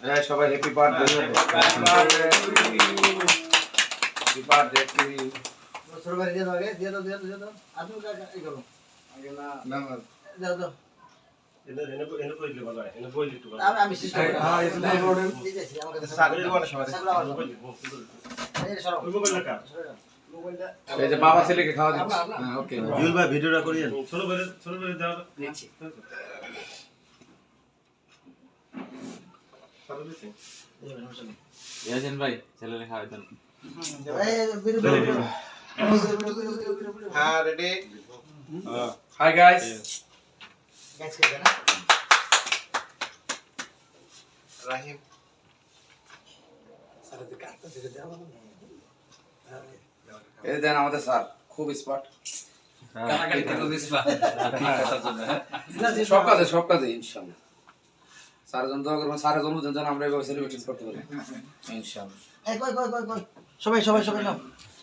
হ্যাঁ সবাই happy birthday happy birthday to you ছোট ভাই দিয়ে দাও আগে দিয়ে দাও আপনি এই করো আগে না না দাও এনে কইলে ভালো হয় এনে বইলে একটু ভালো আমি সিস্টেম হ্যাঁ এই যে রোডের দিতেছি আমাকে সাগরে বলে সবাই এই সরো মোবাইল কা মোবাইলটা এই যে বাবা ছেলেকে খাওয়া দিচ্ছে হ্যাঁ ওকে জুল ভাই ভিডিওটা করিয়েন ছোট করে দাও দিচ্ছি সারা দিছি ইয়াসিন ভাই ছেলেরে খাওয়াই দেন এই বিরু হ্যাঁ রেডি হাই গাইস গ্যাস খেয়ে না রাহিম সারা দিকে কাটতে দিকে দাও এই দেন আমাদের স্যার খুব স্মার্ট সব কাজে ইনশাআল্লাহ স্যারের জন্য দোয়া করবেন স্যারের জন্মদিন যেন আমরা এভাবে সেলিব্রেশন করতে পারি ইনশাআল্লাহ এই কই সবাই নাও